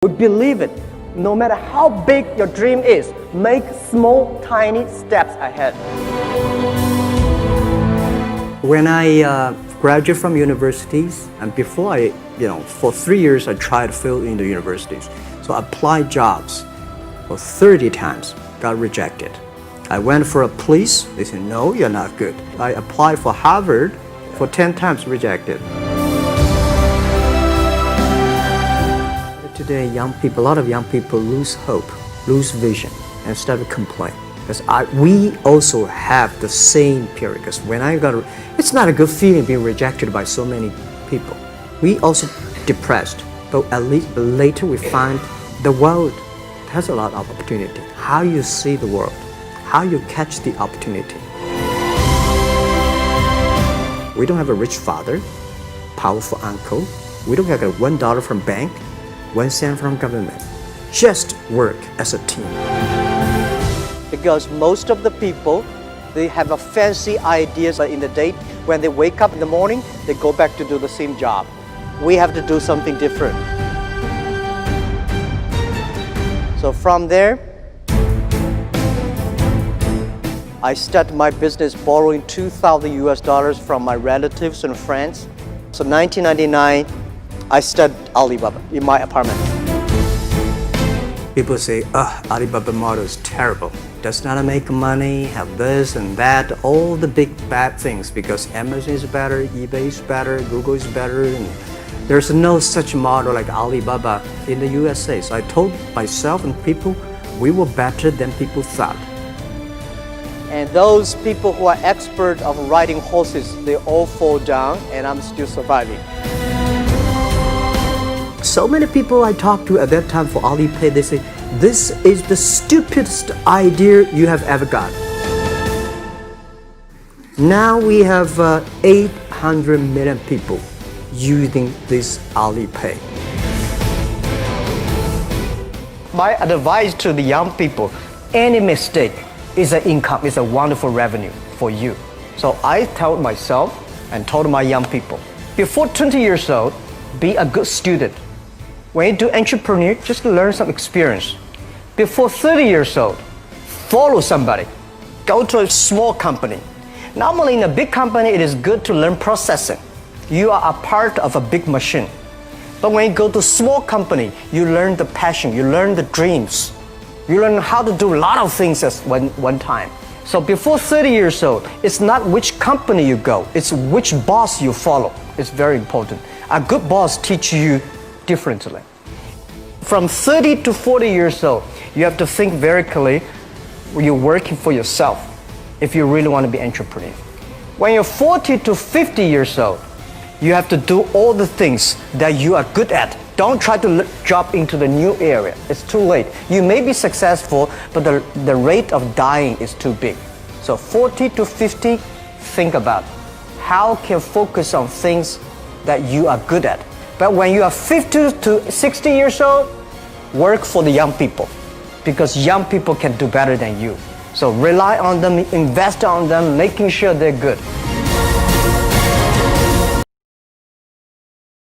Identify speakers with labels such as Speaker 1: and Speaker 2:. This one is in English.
Speaker 1: We believe it. No matter how big your dream is, make small, tiny steps ahead.
Speaker 2: When I graduated from universities, and before for 3 years I tried to fill in the universities. So I applied jobs for 30 times, got rejected. I went for a police, they said, no, you're not good. I applied for Harvard for 10 times, rejected. Today, a lot of young people lose hope, lose vision, and start to complain. Because we also have the same period. Because when it's not a good feeling being rejected by so many people. We also depressed, but at least later we find the world has a lot of opportunity. How you see the world, how you catch the opportunity. We don't have a rich father, powerful uncle. We don't have $1 from bank. 1 cent from government. Just work as a team.
Speaker 1: Because most of the people, they have a fancy ideas in the day. When they wake up in the morning, they go back to do the same job. We have to do something different. So from there, I started my business borrowing $2,000 from my relatives and friends. So 1999, I started Alibaba in my apartment.
Speaker 2: People say, Alibaba model is terrible. Does not make money, have this and that, all the big bad things because Amazon is better, eBay is better, Google is better. And there's no such model like Alibaba in the USA. So I told myself and people, we were better than people thought.
Speaker 1: And those people who are expert of riding horses, they all fall down and I'm still surviving.
Speaker 2: So many people I talked to at that time for AliPay, they say, this is the stupidest idea you have ever got. Now we have 800 million people using this AliPay.
Speaker 1: My advice to the young people, any mistake is an income, is a wonderful revenue for you. So I told myself and told my young people, before 20 years old, be a good student. When you do entrepreneur, just learn some experience. Before 30 years old, follow somebody. Go to a small company. Normally in a big company, it is good to learn processing. You are a part of a big machine. But when you go to a small company, you learn the passion, you learn the dreams. You learn how to do a lot of things at one time. So before 30 years old, it's not which company you go, it's which boss you follow. It's very important. A good boss teaches you differently. From 30 to 40 years old, you have to think very clearly. You're working for yourself if you really want to be an entrepreneur. When you're 40 to 50 years old, you have to do all the things that you are good at. Don't try to jump into the new area. It's too late. You may be successful, but the rate of dying is too big. So 40 to 50, think about how can you focus on things that you are good at. But when you are 50 to 60 years old, work for the young people because young people can do better than you. So rely on them, invest on them, making sure they're good.